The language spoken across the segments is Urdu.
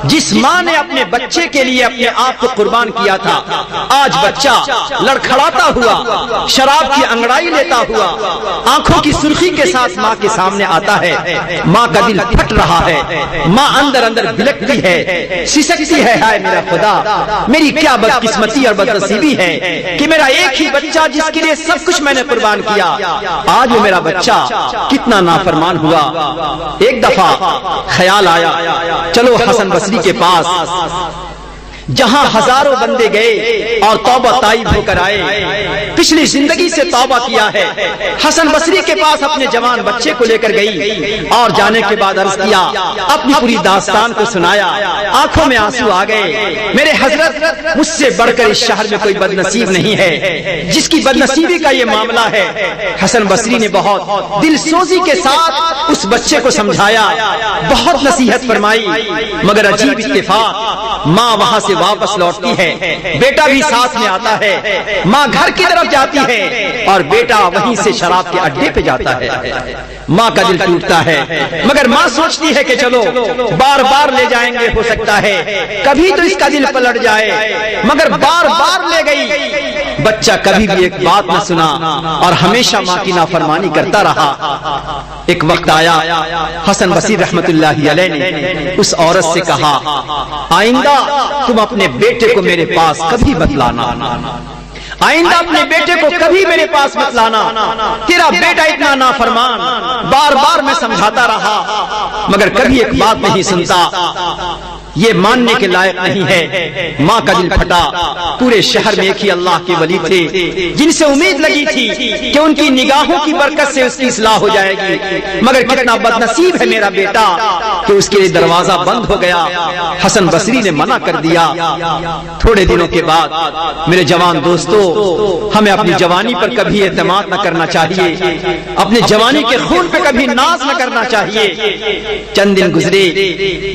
جس ماں نے اپنے بچے کے لیے اپنے آپ کو قربان کیا تھا، آج بچہ لڑکھڑاتا ہوا، شراب کی انگڑائی لیتا ہوا، آنکھوں کی سرخی کے ساتھ ماں کے سامنے آتا ہے، ماں کا دل پھٹ رہا ہے، ماں اندر اندر بلکتی ہے، سسکتی ہے، ہائے میرا خدا، میری کیا بدقسمتی اور بدنصیبی ہے کہ میرا ایک ہی بچہ جس کے لیے سب کچھ میں نے قربان کیا، آج وہ میرا بچہ کتنا نافرمان ہوا۔ ایک دفعہ خیال آیا چلو حسن بصری کے پاس، جہاں ہزاروں بندے گئے اور توبہ تائب ہو کر آئے، پچھلی زندگی سے توبہ کیا ہے، حسن بصری کے پاس اپنے جوان بچے کو لے کر گئی اور جانے کے بعد عرض کیا، اپنی پوری داستان کو سنایا، آنکھوں میں آنسو آ گئے، میرے حضرت مجھ سے بڑھ کر اس شہر میں کوئی بدنصیب نہیں ہے جس کی بدنصیبی کا یہ معاملہ ہے۔ حسن بصری نے بہت دل سوزی کے ساتھ اس بچے کو سمجھایا، بہت نصیحت فرمائی، مگر عجیب اتفاق، ماں وہاں سے واپس لوٹتی ہے، بیٹا بھی ساتھ میں آتا ہے، ماں گھر کی طرف جاتی ہے اور بیٹا وہیں سے شراب کے اڈے پہ جاتا ہے۔ ماں کا دل ٹوٹتا ہے، مگر ماں سوچتی ہے کہ چلو بار بار لے جائیں گے، ہو سکتا ہے کبھی تو اس کا دل پلٹ جائے، مگر بار بار لے گئی، بچہ کبھی بھی ایک بات نہ سنا اور ہمیشہ ماں کی نافرمانی کرتا رہا۔ ایک وقت آیا، حسن بصری رحمت اللہ علیہ نے اس عورت سے کہا، آئندہ تم اپنے بیٹے کو میرے پاس کبھی مت لانا، آئندہ اپنے بیٹے کو کبھی میرے پاس مت لانا، تیرا بیٹا اتنا نافرمان، بار بار میں سمجھاتا رہا مگر کبھی ایک بات نہیں سنتا، یہ ماننے کے لائق نہیں ہے۔ ماں کا دل پھٹا، پورے شہر میں ایک ہی اللہ کے ولی تھے جن سے امید لگی تھی کہ ان کی نگاہوں کی برکت سے اس کی اصلاح ہو جائے گی، مگر کتنا بدنصیب ہے میرا بیٹا کہ اس کے لیے دروازہ بند ہو گیا۔ حسن بصری نے منع کر دیا۔ تھوڑے دنوں کے بعد میرے جوان دوستو، ہمیں اپنی جوانی پر کبھی اعتماد نہ کرنا چاہیے، اپنے جوانی کے خون پہ کبھی ناز نہ کرنا چاہیے۔ چند دن گزرے،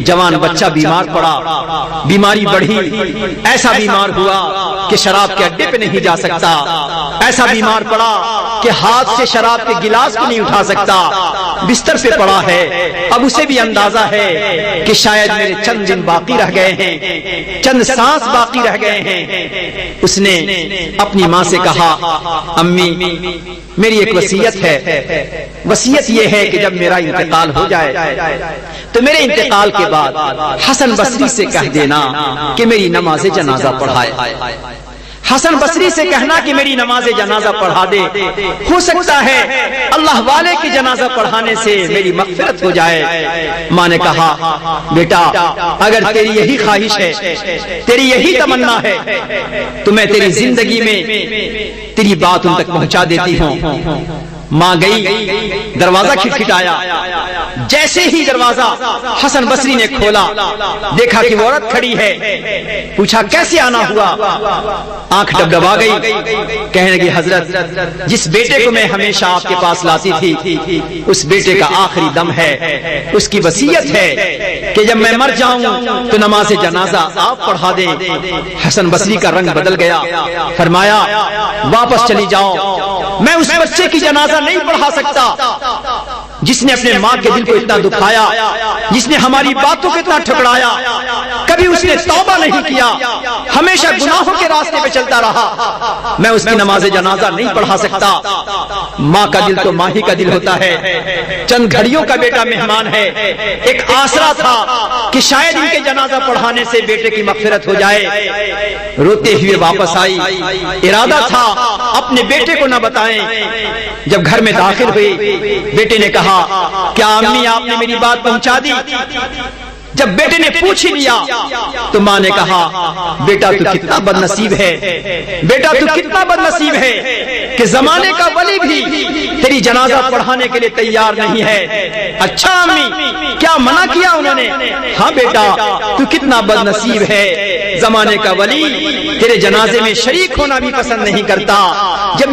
جوان بچہ بیمار پڑا، بیماری بڑھی، ایسا بیمار ہوا کہ شراب کے اڈے پہ نہیں جا سکتا، ایسا بیمار پڑا کہ ہاتھ سے شراب کے گلاس کو نہیں اٹھا سکتا، بستر پہ پڑا ہے۔ اب اسے بھی اندازہ ہے کہ شاید میرے چند دن باقی رہ گئے ہیں، چند سانس باقی رہ گئے ہیں۔ اس نے اپنی ماں سے کہا، امی میری ایک وصیت ہے، وصیت یہ ہے کہ جب میرا انتقال ہو جائے تو میرے انتقال کے بعد حسن بصری سے کہہ دینا کہ میری نماز جنازہ پڑھائے، حسن بصری سے کہنا کہ میری نماز جنازہ پڑھا دے، ہو سکتا ہے اللہ والے کی جنازہ پڑھانے سے میری مغفرت ہو جائے۔ ماں نے کہا، بیٹا اگر تیری یہی خواہش ہے، تیری یہی تمنا ہے تو میں تیری زندگی میں تیری بات ان تک پہنچا دیتی ہوں۔ ماں گئی، دروازہ کھٹکھٹایا، جیسے ہی دروازہ حسن بصری نے کھولا، دیکھا کہ وہ عورت کھڑی ہے، پوچھا کیسے آنا ہوا؟ آنکھ ڈبڈبا گئی، کہنے لگی، حضرت جس بیٹے کو میں ہمیشہ آپ کے پاس لاتی تھی، اس بیٹے کا آخری دم ہے، اس کی وصیت ہے کہ جب میں مر جاؤں تو نماز جنازہ آپ پڑھا دیں۔ حسن بصری کا رنگ بدل گیا، فرمایا واپس چلی جاؤ، میں اس بچے کی جنازہ نہیں پڑھا سکتا جس نے اپنے ماں کے دل کو اتنا دکھایا، جس نے ہماری باتوں کو اتنا ٹھکرایا، کبھی اس نے توبہ نہیں کیا، ہمیشہ گناہوں کے راستے پہ چلتا رہا، میں اس کی نماز جنازہ نہیں پڑھا سکتا۔ ماں کا دل تو ماں ہی کا دل ہوتا ہے، چند گھڑیوں کا بیٹا مہمان ہے، ایک آسرا تھا کہ شاید ان کے جنازہ پڑھانے سے بیٹے کی مغفرت ہو جائے۔ روتے ہوئے واپس آئی، ارادہ تھا اپنے بیٹے کو نہ بتائیں۔ جب گھر میں داخل ہوئی، بیٹے نے کہا، کیا امی آپ نے میری بات پہنچا دی؟ جب بیٹے نے پوچھ ہی لیا تو ماں نے کہا، بیٹا تو کتنا بد نصیب ہے، بیٹا تو کتنا بد نصیب ہے کہ زمانے کا ولی بھی تیری جنازہ پڑھانے کے لیے تیار نہیں ہے۔ اچھا امی، کیا منع کیا انہوں نے؟ ہاں بیٹا تو کتنا بد نصیب ہے، زمانے کا ولی تیرے جنازے میں شریک ہونا بھی پسند نہیں کرتا۔ جب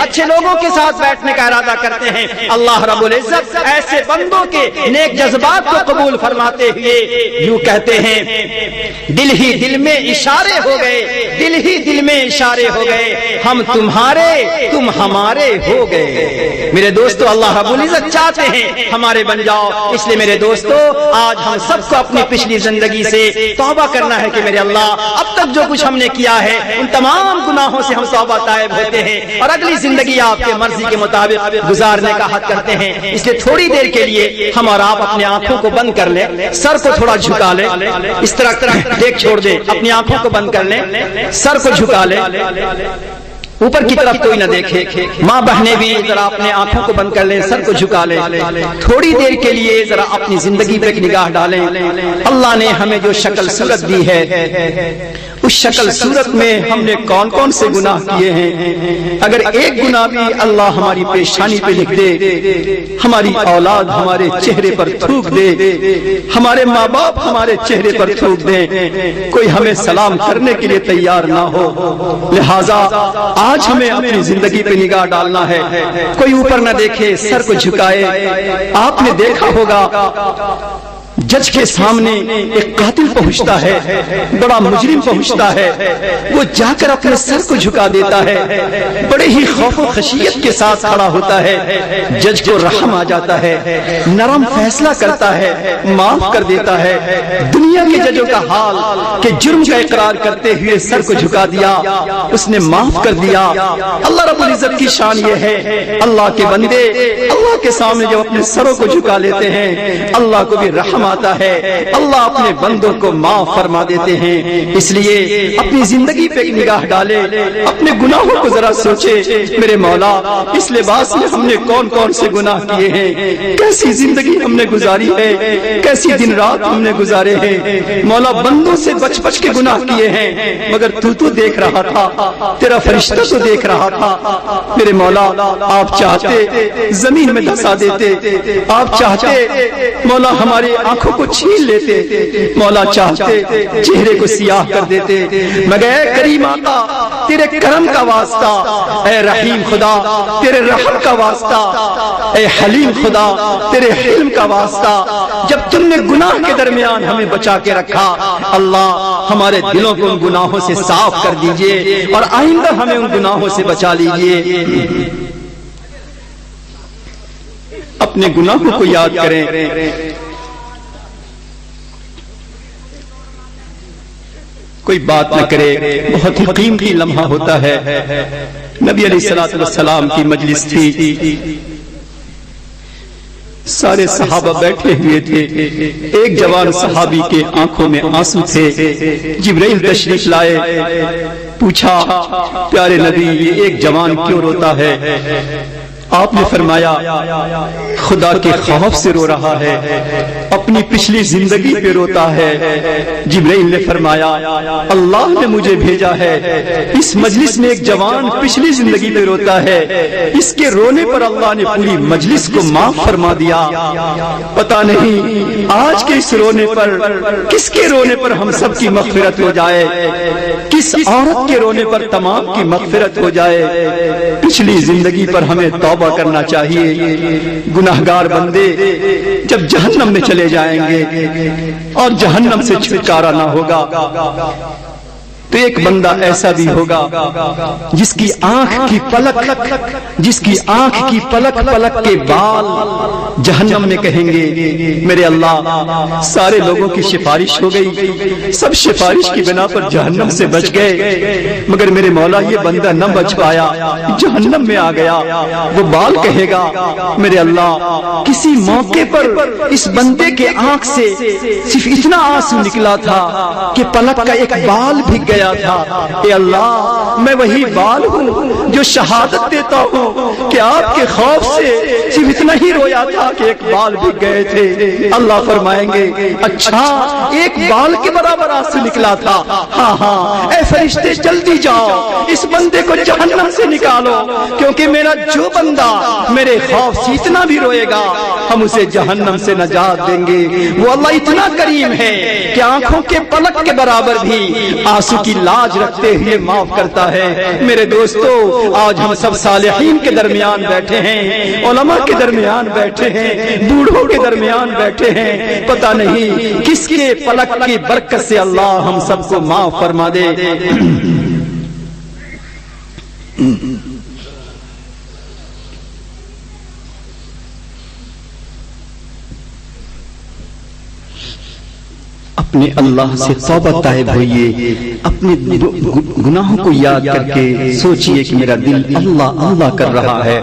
اچھے لوگوں کے ساتھ بیٹھنے کا ارادہ کرتے ہیں، اللہ رب العزت ایسے بندوں کے نیک جذبات کو قبول فرماتے ہوئے یوں کہتے ہیں، دل ہی دل میں اشارے ہو گئے، دل ہی دل میں اشارے ہو گئے، ہم تمہارے تم ہمارے ہو گئے۔ میرے دوستو، اللہ رب العزت چاہتے ہیں ہمارے بن جاؤ، اس لیے میرے دوستو آج ہم سب کو اپنی پچھلی زندگی سے توبہ کرنا ہے کہ میرے اللہ اب تک جو کچھ ہم نے کیا ہے ان تمام گناہوں سے ہم توبہ تائب ہوتے ہیں اور اگلی زندگی آپ کے مرضی کے مطابق گزارنے کا حق کرتے ہیں۔ اس لیے تھوڑی دیر کے لیے ہم اور آپ اپنی آنکھوں کو بند کر لیں، سر کو تھوڑا جھکا لیں، اس طرح دیکھ چھوڑ دیں، اپنی آنکھوں کو بند کر لیں، سر کو جھکا لیں، اوپر کی طرف کوئی نہ دیکھے، ماں بہنیں بھی ذرا اپنے آنکھوں کو بند کر لیں، سر کو جھکا لیں، تھوڑی دیر کے لیے ذرا اپنی زندگی پہ ایک نگاہ ڈالیں۔ اللہ نے ہمیں جو شکل صورت دی ہے اس شکل صورت میں ہم نے کون کون سے گناہ کیے ہیں؟ اگر ایک گناہ بھی اللہ ہماری پیشانی پہ لکھ دے، ہماری اولاد ہمارے چہرے پر تھوک دے، ہمارے ماں باپ ہمارے چہرے پر تھوک دیں، کوئی ہمیں سلام کرنے کے لیے تیار نہ ہو، لہذا آج ہمیں اپنی زندگی پہ نگاہ ڈالنا ہے، کوئی اوپر نہ دیکھے، سر کو جھکائے۔ آپ نے دیکھا ہوگا جج کے سامنے ایک قاتل پہنچتا ہے، بڑا مجرم پہنچتا ہے، وہ جا کر اپنے سر کو جھکا دیتا ہے، بڑے ہی خوف و خشیت کے ساتھ کھڑا ہوتا ہے، جج کو رحم آ جاتا ہے، نرم فیصلہ کرتا ہے، معاف کر دیتا ہے۔ دنیا کے ججوں کا حال کہ جرم کا اقرار کرتے ہوئے سر کو جھکا دیا، اس نے معاف کر دیا۔ اللہ رب العزت کی شان یہ ہے، اللہ کے بندے اللہ کے سامنے جب اپنے سروں کو جھکا لیتے ہیں اللہ کو بھی رحم آتا ہے، اللہ اپنے بندوں کو معاف فرما دیتے ہیں۔ اس لیے اپنی زندگی پہ ایک نگاہ ڈالے، اپنے گناہوں کو ذرا سوچے، میرے مولا اس لباس میں ہم نے کون کون سے گناہ کیے ہیں، کیسی زندگی ہم نے گزاری ہے، کیسی دن رات ہم نے گزارے ہیں۔ مولا بندوں سے بچ بچ کے گناہ کیے ہیں، مگر تو دیکھ رہا تھا، تیرا فرشتہ تو دیکھ رہا تھا۔ میرے مولا آپ چاہتے زمین میں دھسا دیتے، آپ چاہتے مولا ہماری آنکھوں کو چھین لیتے، مولا چاہتے چہرے کو سیاہ کر دیتے، مگر اے کریم آقا تیرے کرم کا واسطہ، اے رحیم خدا تیرے رحم کا واسطہ، اے حلیم خدا تیرے حلم کا واسطہ، جب تم نے گناہ کے درمیان ہمیں بچا کے رکھا، اللہ ہمارے دلوں کو ان گناہوں سے صاف کر دیجئے اور آئندہ ہمیں ان گناہوں سے بچا لیجئے۔ اپنے گناہوں کو یاد کریں، کوئی بات نہ کرے، بہت ہی قیمتی لمحہ ہوتا ہے۔ نبی علیہ السلام کی مجلس تھی، سارے صحابہ بیٹھے ہوئے تھے، ایک جوان صحابی کے آنکھوں میں آنسو تھے، جبرائیل تشریف لائے، پوچھا پیارے نبی یہ ایک جوان کیوں روتا ہے؟ آپ نے فرمایا خدا کے خوف سے رو رہا ہے، اپنی پچھلی زندگی پہ روتا ہے۔ جبرائیل نے فرمایا اللہ نے مجھے بھیجا ہے، اس مجلس میں ایک جوان پچھلی زندگی پہ روتا ہے، اس کے رونے پر اللہ نے پوری مجلس کو معاف فرما دیا۔ پتہ نہیں آج کے اس رونے پر کس کے رونے پر ہم سب کی مغفرت ہو جائے، کس عورت کے رونے پر تمام کی مغفرت ہو جائے۔ پچھلی زندگی پر ہمیں توبہ کرنا چاہیے۔ گناہگار بندے جب جہنم میں چلے جائیں گے اور جہنم سے چھٹکارا نہ ہوگا تو ایک بندہ ایسا بھی ہوگا جس کی آنکھ کی پلک کے بال جہنم میں کہیں گے میرے اللہ سارے لوگوں کی سفارش ہو گئی، سب سفارش کی بنا پر جہنم سے بچ گئے، مگر میرے مولا یہ بندہ نہ بچ پایا، جہنم میں آ گیا۔ وہ بال کہے گا میرے اللہ کسی موقع پر اس بندے کے آنکھ سے صرف اتنا آنسو نکلا تھا کہ پلک کا ایک بال بھی گیا تھا، اے اللہ میں وہی بال ہوں جو شہادت دیتا ہوں کہ آپ کے خوف سے صرف اتنا ہی رویا تھا کہ ایک بال بھی گئے تھے۔ اللہ فرمائیں گے اچھا ایک بال کے برابر آنسو نکلا تھا، ہاں ہاں اے فرشتے جلدی جاؤ اس بندے کو جہنم سے نکالو، کیونکہ میرا جو بندہ میرے خوف سے اتنا بھی روئے گا ہم اسے جہنم سے نجات دیں گے۔ وہ اللہ اتنا کریم ہے کہ آنکھوں کے پلک کے برابر بھی آنسو کی لاج رکھتے ہوئے معاف کرتا ہے۔ میرے دوستو آج ہم سب صالحین کے درمیان بیٹھے ہیں، علماء کے درمیان بیٹھے ہیں، بوڑھوں کے درمیان بیٹھے ہیں، پتہ نہیں کس کے پلک کی برکت سے اللہ ہم سب کو معاف فرما دے۔ اپنے اللہ سے توبہ طائب ہوئیے، اپنے گناہوں کو یاد کر کے سوچئے کہ میرا دل اللہ اللہ کر رہا ہے۔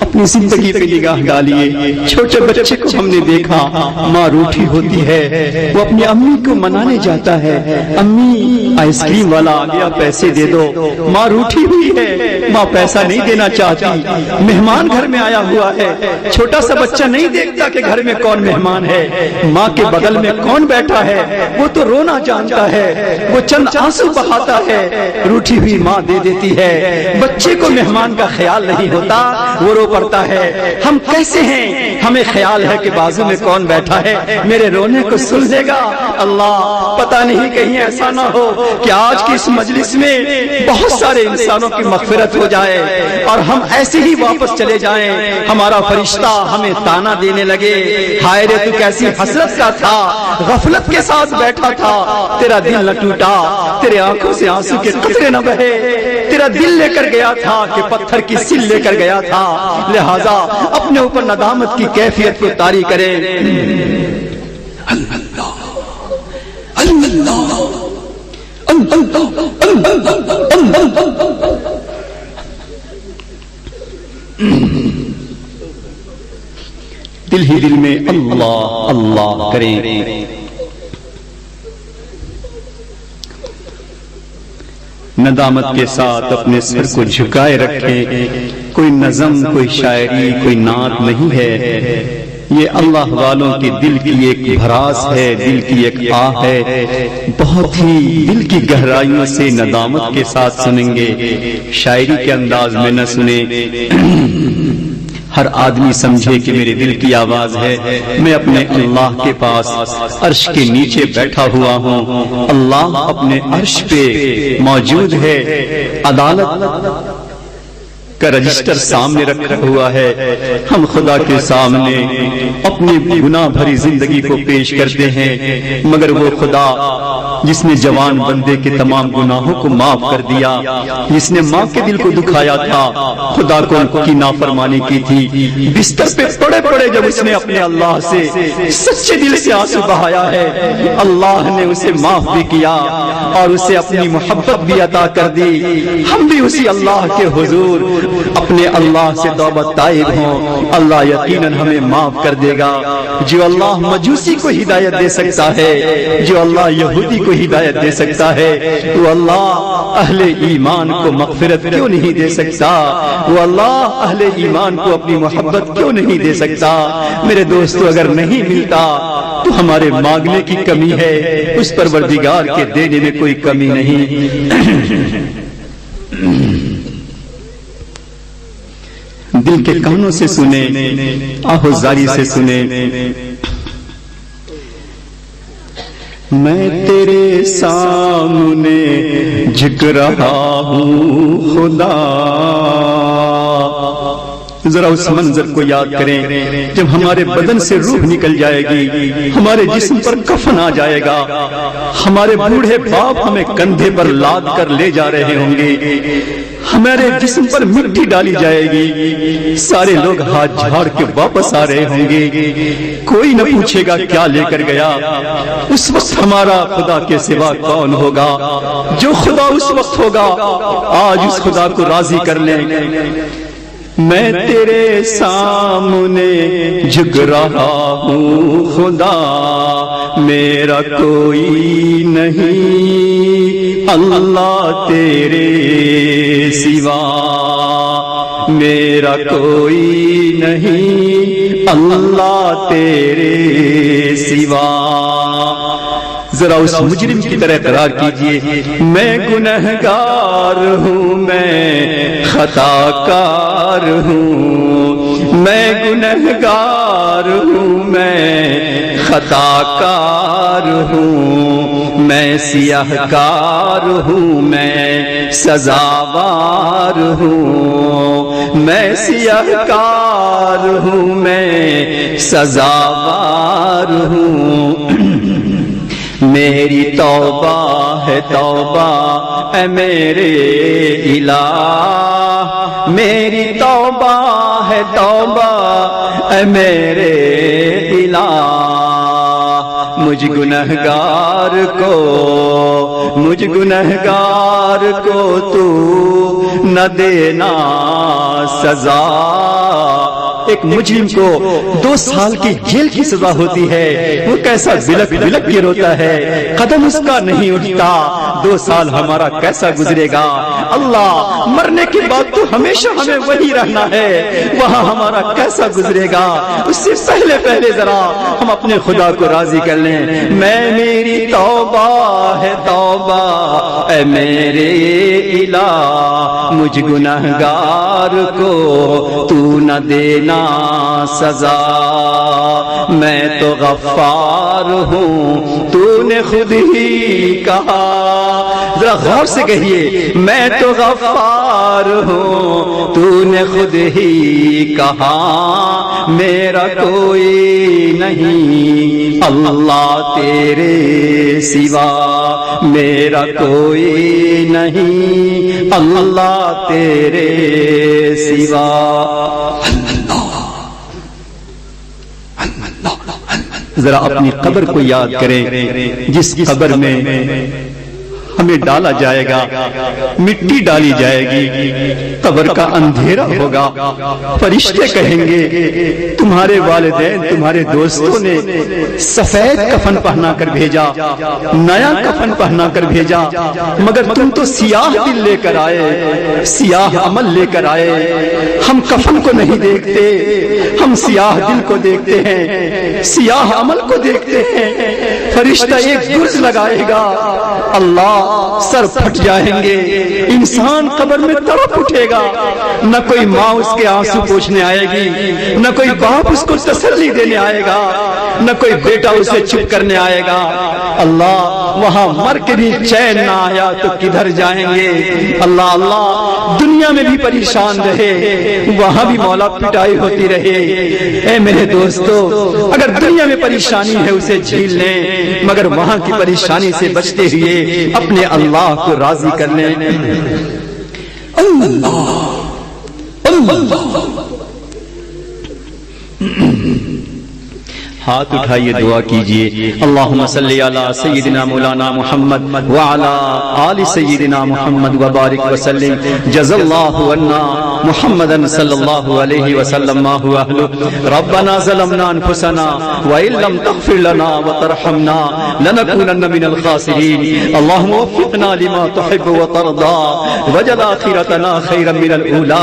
اپنی زندگی پہ نگاہ ڈالیے، چھوٹے بچے کو ہم نے دیکھا ماں روٹھی ہوتی ہے، وہ اپنی امی کو منانے جاتا ہے، امی آئس کریم والا آ گیا پیسے دے دو، ماں روٹھی ہوئی ہے، ماں پیسہ نہیں دینا چاہتی۔ مہمان گھر میں آیا ہوا ہے، چھوٹا سا بچہ نہیں دیکھتا کہ گھر میں کون مہمان ہے، ماں کے بغل میں کون بیٹھا ہے، وہ تو رونا جانتا ہے، وہ چند آنسو بہاتا ہے، روٹھی ہوئی ماں دے دیتی ہے۔ بچے کو مہمان کا خیال نہیں ہوتا، وہ رو پڑتا ہے۔ ہم کیسے ہیں؟ ہمیں خیال ہے کہ بازو میں کون بیٹھا ہے، میرے رونے کو سن لے گا۔ اللہ پتہ نہیں کہیں ایسا نہ ہو کہ آج کی اس مجلس میں بہت سارے انسانوں کی مغفرت ہو جائے اور ہم ایسے ہی واپس چلے جائیں، ہمارا فرشتہ ہمیں تانا دینے لگے، ہائے رے تو کیسی حسرت کا تھا، غفلت کے ساتھ بیٹھا تھا، تیرا دل نہ ٹوٹا، تیرے آنکھوں سے آنسو کے قطرے نہ بہے، تیرا دل لے کر گیا تھا کہ پتھر کی سل لے کر گیا تھا، لہذا اپنے اوپر ندامت کی کیفیت کو طاری کرے۔ دل ہی دل میں اللہ اللہ کریں، ندامت کے ساتھ اپنے سر کو جھکائے رکھیں۔ کوئی نظم، کوئی شاعری، کوئی نعت نہیں ہے، یہ اللہ والوں کے دل کی ایک بھراس ہے، دل کی ایک آہ ہے، بہت ہی دل کی گہرائیوں سے ندامت کے ساتھ سنیں گے، شاعری کے انداز میں نہ سنیں۔ ہر آدمی سمجھے کہ میرے دل کی آواز ہے، میں اپنے اللہ کے پاس عرش کے نیچے بیٹھا ہوا ہوں، اللہ اپنے عرش پہ موجود ہے، عدالت کا رجسٹر سامنے رکھا ہوا ہے، ہم خدا کے سامنے اپنی گناہ بھری زندگی کو پیش کرتے ہیں، مگر وہ خدا جس نے جوان بندے کے تمام گناہوں کو معاف کر دیا، جس نے ماں کے دل کو دکھایا تھا، خدا کو کی نافرمانی کی تھی، بستر پہ پڑے پڑے جب اس نے اپنے اللہ سے سچے دل سے آنسو بہایا ہے، اللہ نے اسے معاف بھی کیا اور اسے اپنی محبت بھی عطا کر دی۔ ہم بھی اسی اللہ کے حضور اپنے اللہ سے توبہ طائب ہوں، اللہ یقیناً ہمیں معاف کر دے گا۔ جو اللہ مجوسی کو ہدایت دے سکتا ہے، جو اللہ یہودی کو ہدایت دے سکتا ہے، وہ اللہ اہل ایمان کو مغفرت کیوں نہیں دے سکتا؟ وہ اللہ اہل ایمان کو اپنی محبت کیوں نہیں دے سکتا؟ میرے دوستو اگر نہیں ملتا تو ہمارے مانگنے کی کمی ہے، اس پروردگار کے دینے میں کوئی کمی نہیں۔ دل کے کانوں سے سنیں، آہوزاری سے سنیں، میں تیرے سامنے جھک رہا ہوں خدا، ذرا اس منظر کو یاد کریں جب ہمارے بدن سے روح نکل جائے گی، ہمارے جسم پر کفن آ جائے گا، ہمارے بوڑھے باپ ہمیں کندھے پر لاد کر لے جا رہے ہوں گے، ہمارے جسم پر مٹی ڈالی جائے گی، سارے لوگ ہاتھ جھاڑ کے واپس آ رہے ہوں گے، کوئی نہ پوچھے گا کیا لے کر گیا۔ اس وقت ہمارا خدا کے سوا کون ہوگا؟ جو خدا اس وقت ہوگا، آج اس خدا کو راضی کر لیں۔ میں تیرے سامنے جھک رہا ہوں خدا، میرا کوئی نہیں اللہ تیرے سوا، میرا کوئی نہیں اللہ تیرے سوا۔ ذرا اس مجرم کی طرح اقرار کیجئے، میں گنہگار ہوں، میں خطا کار ہوں، میں گنہگار ہوں، میں خطا کار ہوں، میں سیاہ کار ہوں، میں سزاوار ہوں، میں سیاہ کار ہوں، میں سزاوار ہوں۔ میری توبہ ہے توبہ اے میرے الہ، میری توبہ ہے توبہ اے میرے الہ، مجھ گنہگار کو تو نہ دینا سزا۔ ایک مجرم کو 2 سال کی جیل کی سزا ہوتی ہے، وہ کیسا بلک بلک کے روتا ہے، قدم اس کا نہیں اٹھتا، 2 سال ہمارا کیسا گزرے گا۔ اللہ، مرنے کے بعد تو ہمیشہ ہمیں وہی رہنا ہے، وہاں ہمارا کیسا گزرے گا۔ اس سے پہلے ذرا ہم اپنے خدا کو راضی کر لیں۔ میری توبہ ہے توبہ اے میرے الہ، مجھ گنہگار کو تو نہ دینا سزا، میں تو غفار ہوں، تو نے خود ہی کہا۔ ذرا غور سے کہیے، میں تو غفار ہوں، تو نے خود ہی کہا، میرا کوئی نہیں اللہ تیرے سوا، میرا کوئی نہیں اللہ تیرے سوا۔ ذرا اپنی قبر کو یاد کریں، جس قبر میں ہمیں ڈالا جائے گا، مٹی ڈالی جائے گی، قبر کا اندھیرا ہوگا، فرشتے کہیں گے تمہارے والدین تمہارے دوستوں نے سفید کفن پہنا کر بھیجا، نیا کفن پہنا کر بھیجا، مگر تم تو سیاہ دل لے کر آئے، سیاہ عمل لے کر آئے۔ ہم کفن کو نہیں دیکھتے، ہم سیاہ دل کو دیکھتے ہیں، سیاہ عمل کو دیکھتے ہیں۔ فرشتہ ایک گرز لگائے گا، اللہ سر پھٹ جائیں گے، انسان قبر میں تڑپ اٹھے گا، نہ کوئی ماں اس کے آنسو پوچھنے آئے گی، نہ کوئی باپ اس کو تسلی دینے آئے گا، نہ کوئی بیٹا اسے چپ کرنے آئے گا۔ اللہ، وہاں مر کے بھی چین نہ آیا تو کدھر جائیں گے؟ اللہ اللہ، دنیا میں بھی پریشان رہے، وہاں بھی مولا پٹائی ہوتی رہے۔ اے میرے دوستو، اگر دنیا میں پریشانی ہے اسے جھیل لیں، مگر وہاں کی پریشانی سے بچتے ہوئے اپنے اللہ کو راضی کر لیں۔ اللہ اللہ، ہاتھ اٹھائیے دعا کیجئے۔ اللہم صلی علی سیدنا مولانا محمد وعلی آل سیدنا محمد وبارک وسلم۔ جزا اللہ عنا محمدا صلی اللہ علیہ وسلم ما هو اہلہ۔ ربنا ظلمنا انفسنا وان لم تغفر لنا وترحمنا لنکونن من الخاسرین۔ اللہم وفقنا لما تحب وترضى واجعل آخرتنا خیرا من الاولى۔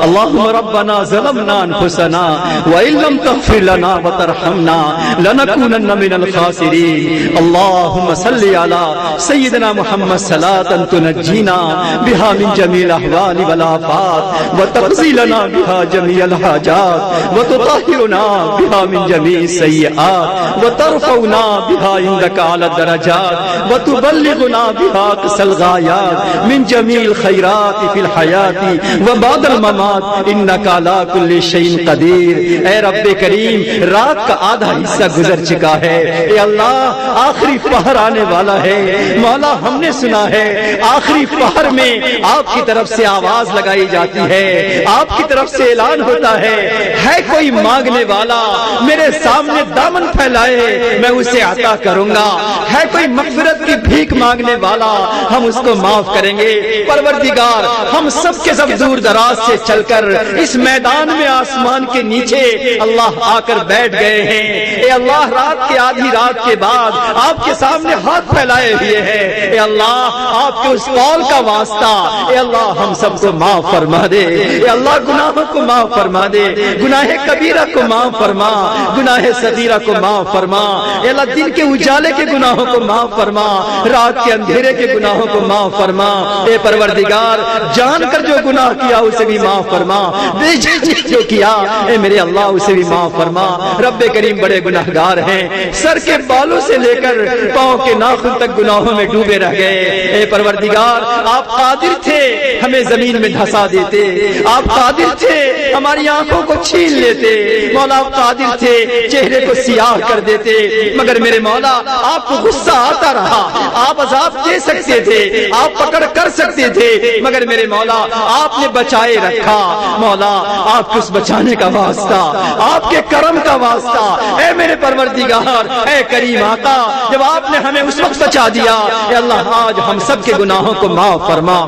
اللہم ربنا ظلمنا انفسنا وان لم تغفر لنا وترحمنا لنكونن من الخاسرين اللهم صل على سيدنا محمد صلاة تنجينا بها من جميع الأحوال والآفات وتقضي لنا بها جميع الحاجات وتطهرنا بها من جميع السيئات وترفعنا بها عندك على الدرجات وتبلغنا بها أقصى الغايات من جميع الخيرات في الحياة وبعد الممات إنك على كل شيء قدیر۔ اے رب کریم، رات کا آدھا حصہ گزر چکا ہے، اے اللہ آخری پہر آنے والا ہے۔ مولا ہم نے سنا ہے آخری پہر میں آپ کی طرف سے آواز لگائی جاتی ہے، آپ کی طرف سے اعلان ہوتا ہے کوئی مانگنے والا میرے سامنے دامن پھیلائے میں اسے عطا کروں گا، ہے کوئی مغفرت کی بھیک مانگنے والا ہم اس کو معاف کریں گے۔ پروردگار ہم سب کے سب دور دراز سے چل کر اس میدان میں آسمان کے نیچے اللہ آ کر بیٹھ گئے ہیں۔ اے اللہ رات کے آدھی رات کے بعد آپ کے سامنے ہاتھ پھیلائے ہوئے ہیں، اے اللہ آپ کے اس قول کا واسطہ اے اللہ ہم سب کو معاف فرما دے، اے اللہ گناہوں کو معاف فرما دے، گناہ کبیرہ کو معاف فرما، گناہ صغیرہ کو معاف فرما، اے اللہ دن کے اجالے کے گناہوں کو معاف فرما، رات کے اندھیرے کے گناہوں کو معاف فرما۔ اے پروردگار جان کر جو گناہ کیا اسے بھی معاف فرما، بے جان جو کیا اے میرے اللہ اسے بھی معاف فرما۔ رب کریم بڑے گناہگار ہیں، سر کے بالوں سے لے کر پاؤں کے ناخن تک گناہوں میں ڈوبے رہ گئے۔ اے پروردگار آپ قادر تھے ہمیں زمین میں دھسا دیتے، آپ قادر تھے ہماری آنکھوں کو چھین لیتے، مولا آپ قادر تھے چہرے کو سیاہ کر دیتے، مگر میرے مولا آپ کو غصہ آتا رہا، آپ عذاب دے سکتے تھے، آپ پکڑ کر سکتے تھے، مگر میرے مولا آپ نے بچائے رکھا۔ مولا آپ کے اس بچانے کا واسطہ، آپ کے کرم کا واسطہ، اے میرے پروردگار، اے کریم آقا جب آپ نے ہمیں اس وقت بچا دیا، اے اللہ آج ہم سب کے گناہوں کو معاف فرما۔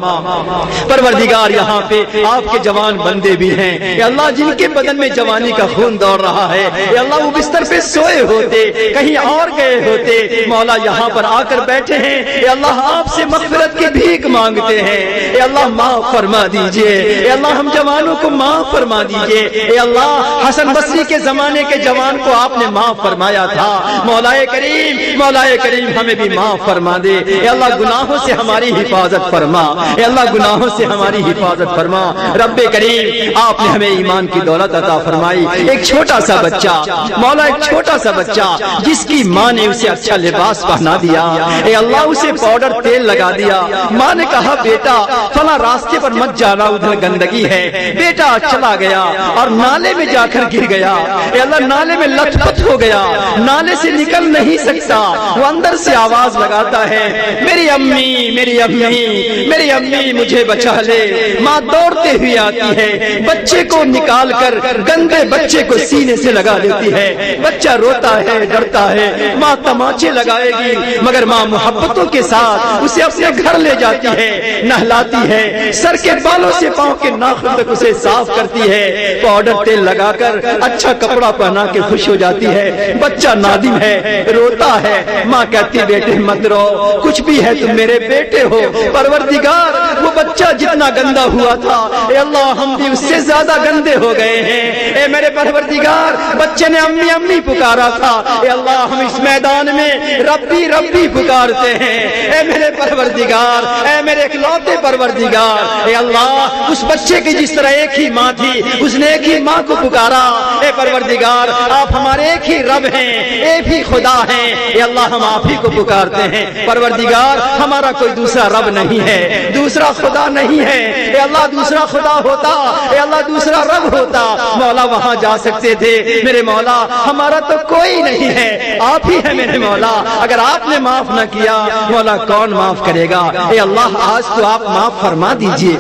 پروردگار یہاں پہ آپ کے جوان بندے بھی ہیں، اے اللہ جن کے بدن میں جوانی کا خون دوڑ رہا ہے، اے اللہ وہ بستر پہ سوئے ہوتے، کہیں اور گئے ہوتے، مولا یہاں پر آ کر بیٹھے ہیں، اے اللہ آپ سے مغفرت کی بھیک مانگتے ہیں، اے اللہ معاف فرما دیجئے، اے اللہ ہم جوانوں کو معاف فرما دیجئے، اے اللہ حسن بصری کے زمانے کے جوان کو آپ نے معاف فرمایا تھا، مولا کریم ہمیں بھی معاف فرما دے، اے اللہ گناہوں سے ہماری حفاظت فرما، اے اللہ گناہوں سے ہماری حفاظت فرما۔ رب کریم آپ نے ہمیں ایمان کی دولت عطا فرمائی، ایک چھوٹا سا بچہ مولا، ایک چھوٹا سا بچہ جس کی ماں نے اسے اچھا لباس پہنا دیا، اے اللہ اسے پاؤڈر تیل لگا دیا، ماں نے کہا بیٹا فلاں راستے پر مت جانا ادھر گندگی ہے، بیٹا چلا گیا اور نالے میں جا کر گر گیا، اے اللہ نالے میں لت پت ہو گیا، نالے سے نکل نہیں سکتا، وہ اندر سے آواز لگاتا ہے میری امی میری امی میری امی مجھے بچا لے، ماں دوڑتے ہوئے آتی ہے، بچے کو نکال کر گندے بچے کو سینے سے لگا دیتی ہے، بچہ روتا ہے ڈرتا ہے، ماں تماچے لگائے گی مگر ماں محبتوں کے ساتھ اسے اپنے گھر لے جاتی ہے، نہلاتی ہے، سر کے بالوں سے پاؤں کے ناخن تک اسے صاف کرتی ہے، پاؤڈر تیل لگا کر اچھا کپڑا پہنا کے خوش ہو جاتی ہے، بچہ نادم ہے روتا ہے، ماں کہتی بیٹے مت رو، کچھ بھی ہے تم میرے بیٹے ہو۔ پروردگار وہ بچہ جتنا گندا ہوا تھا اے اللہ ہم بھی اس سے زیادہ گندے ہو گئے ہیں، اے میرے پروردگار بچے نے امی امی پکارا تھا، اے اللہ ہم اس میدان میں ربی ربی پکارتے ہیں، اے میرے پروردگار اے میرے اکلوتے پروردگار، اے اللہ اس بچے کی جس طرح ایک ہی ماں تھی اس نے ایک ہی ماں کو پکارا، اے پروردگار آپ ہمارے ایک ہی رب ہیں، ایک ہی خدا ہیں، اے اللہ ہم آپ ہی کو پکارتے ہیں، پروردگار ہمارا کوئی دوسرا رب نہیں ہے، دوسرا خدا نہیں ہے، اے اللہ دوسرا خدا ہوتا، اے اللہ دوسرا رب ہوتا مولا وہاں جا سکتے تھے، میرے مولا ہمارا تو کوئی نہیں ہے، آپ ہی ہے میرے مولا، اگر آپ نے معاف نہ کیا مولا کون معاف کرے گا؟ اے اللہ آج تو آپ معاف فرما دیجئے،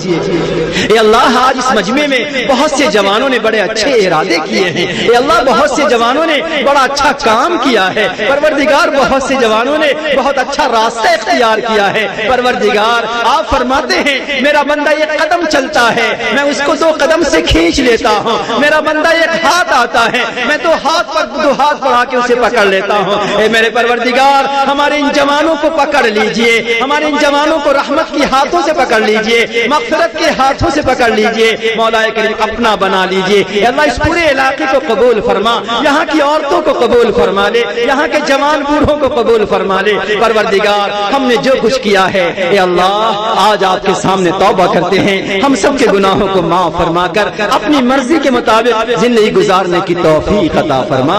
اے اللہ آج اس مجمع میں بہت سے جوانوں نے بڑے اچھے ارادے کیے ہیں، اے اللہ بہت سے جوانوں نے بڑا اچھا کام کیا ہے، پروردگار بہت سے جوانوں نے بہت اچھا راستہ اختیار کیا ہے، پروردگار آپ فرماتے ہیں میرا بندہ یہ قدم چلتا ہے میں اس کو 2 قدم سے کھینچ لیتا ہوں، میرا بندہ ایک ہاتھ آتا ہے میں تو ہاتھ پر 2 ہاتھ بڑھا کے اسے پکڑ لیتا ہوں۔ اے میرے پروردگار ہمارے ان جوانوں کو پکڑ لیجئے، ہمارے ان جوانوں کو رحمت کی ہاتھوں سے پکڑ لیجئے، مغفرت کے ہاتھوں سے پکڑ لیجئے، مولا کریم اپنا بنا لیجئے۔ اے اللہ اس پورے علاقے کو قبول فرما، یہاں کی عورتوں کو قبول فرما لے، یہاں کے جوان بوڑھوں کو قبول فرما لے۔ پروردگار ہم نے جو کچھ کیا ہے اے اللہ آج آپ کے سامنے توبہ کرتے ہیں، ہم سب کے گناہوں کو معاف فرما کر اپنی مرضی کے مطابق زندگی گزارنے کی توفیق عطا فرما۔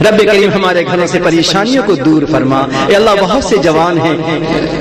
رب کریم ہمارے گھروں سے پریشانیوں کو دور فرما۔ اے اللہ بہت سے جوان ہیں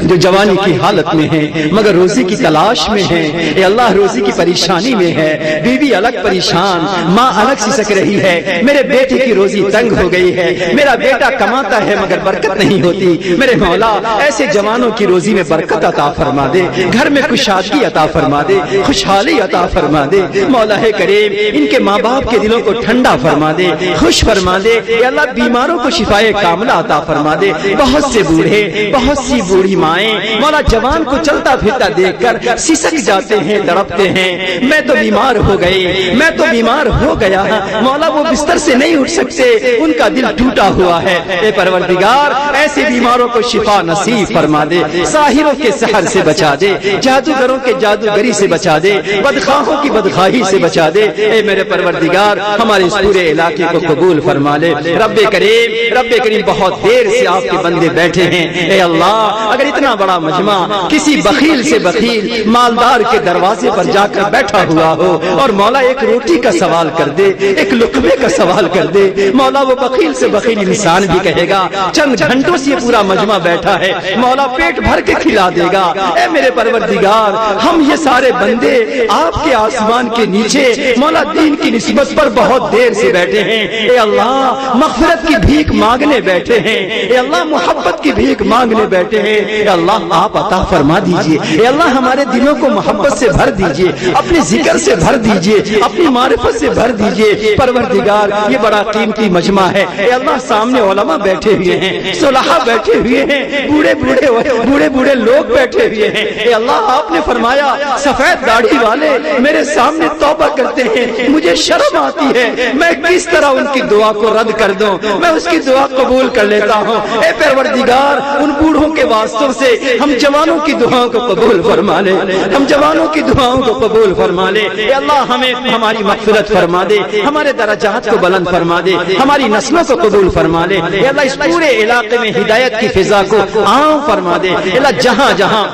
جو جوانی کی حالت میں ہیں مگر روزی کی تلاش میں ہیں، اے اللہ روزی کی پریشانی میں ہے، بیوی الگ پریشان، ماں الگ سسک رہی ہے، میرے بیٹے کی روزی تنگ ہو گئی ہے، میرا بیٹا کماتا ہے مگر برکت نہیں ہوتی۔ میرے مولا ایسے جوانوں کی روزی میں برکت عطا فرما دے، گھر میں کشادگی عطا فرما دے، خوشحالی عطا فرما دے۔ مولا کریم ان کے ماں باپ کے دلوں کو ٹھنڈا فرما دے، خوش فرما دے۔ اے اللہ بیماروں کو شفائے کاملہ عطا فرما دے۔ بہت سے بوڑھے، بہت سی بوڑھی مائیں مولا جوان کو چلتا پھرتا دیکھ کر سسک جاتے ہیں، تڑپتے ہیں، میں تو بیمار ہو گئی، میں تو بیمار ہو گیا، مولا وہ بستر سے نہیں اٹھ سکتے، ان کا دل ٹوٹا ہوا ہے۔ اے پروردگار ایسے بیماروں کو شفا نصیب فرما دے، ساحروں کے سحر سے بچا دے، جادوگروں کے جادوگری سے بچا دے، بدخواہوں کی بدخواہی سے بچا دے۔ اے میرے پروردگار ہمارے اس پورے علاقے کو قبول فرما لے۔ رب کریم بہت دیر سے آپ کے بندے بیٹھے ہیں، اے اللہ اگر اتنا بڑا مجمع کسی بخیل سے بخیل مالدار کے دروازے پر جا کر بیٹھا ہوا ہو اور مولا ایک روٹی کا سوال کر دے، ایک لقمے کا سوال کر دے، مولا وہ بخیل سے بخیل انسان بھی کہے گا چند گھنٹوں سے پورا مجمع بیٹھا ہے، مولا پیٹ بھر کے کھلا دے گا۔ اے میرے پروردگار ہم یہ سارے بندے آپ کے آسمان کے نیچے مولا دین کی نسبت پر بہت دیر سے بیٹھے ہیں، اے اللہ مغفرت کی بھیک مانگنے بیٹھے ہیں، اے اللہ محبت کی بھیک مانگنے بیٹھے ہیں، اے اللہ آپ عطا فرما دیجئے، اے اللہ ہمارے دلوں کو محبت سے بھر دیجئے، اپنے ذکر سے بھر دیجئے، اپنی معرفت سے بھر دیجئے۔ پروردگار یہ بڑا قیمتی مجمع ہے، اے اللہ سامنے علماء بیٹھے ہوئے ہیں، صلحاء بیٹھے ہوئے ہیں، بوڑھے بوڑھے لوگ بیٹھے ہوئے ہیں، اے اللہ آپ نے فرمایا سفید داڑھی والے میرے سامنے توبہ کرتے ہیں، مجھے شرم آتی ہے میں کس طرح ان کی دعا کو رد کر دوں، میں اس کی دعا قبول کر لیتا ہوں۔ اے پروردگار ان بوڑھوں کے واسطوں سے ہم جوانوں کی دعاؤں کو قبول فرما لے، ہم جوانوں کی دعاؤں کو قبول فرما لے۔ اے اللہ ہمیں ہماری مغفرت فرما دے، ہمارے درجات کو بلند فرما دے، ہماری نسلوں کو قبول فرما لے۔ اے اللہ اس پورے علاقے میں ہدایت کی فضا کو عام فرما دے۔ اے اللہ جہاں جہاں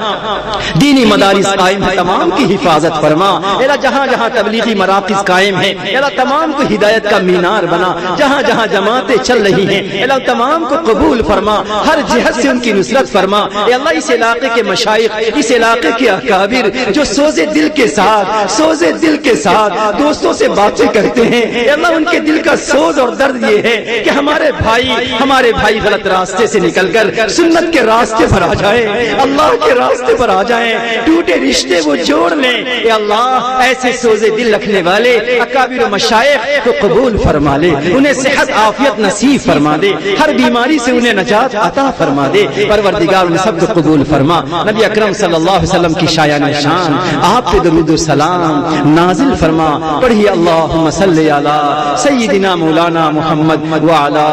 دینی مدارس قائم ہیں تمام کی حفاظت فرما۔ اے اللہ جہاں جہاں تبلیغی مراکز قائم ہیں اے اللہ تمام کو ہدایت کا مینار بنا، جہاں جہاں جماعتیں چل رہی ہیں اے اللہ تمام کو قبول فرما، ہر جہت سے ان کی نصرت فرما۔ اے اللہ اس علاقے کے مشائخ، اس علاقے کے اکابر جو سوزے دل کے ساتھ دوستوں سے باتیں کرتے ہیں اے اللہ ان کے دل کا سوز اور درد یہ ہے کہ ہمارے بھائی غلط راستے سے نکل کر سنت کے راستے پر آ جائیں، اللہ کے راستے پر آ جائیں، ٹوٹے رشتے وہ جوڑ لیں۔ اے اللہ ایسے سوزے دل رکھنے والے اکابر و مشائخ کو قبول فرما لے، انہیں صحت عافیت نصیب فرما دے، ہر بیماری سے انہیں نجات عطا فرما دے۔ پروردگار ان سب کو قبول فرما۔ نبی اکرم صلی اللہ علیہ وسلم کی شایان شان آپ پہ درود و سلام نازل فرما۔ پڑھیے اللہم صلی علی سیدنا مولانا محمد وعلی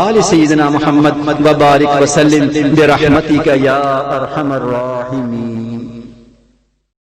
آل سیدنا محمد وبارک وسلم برحمتک یا ارحم الراحمین۔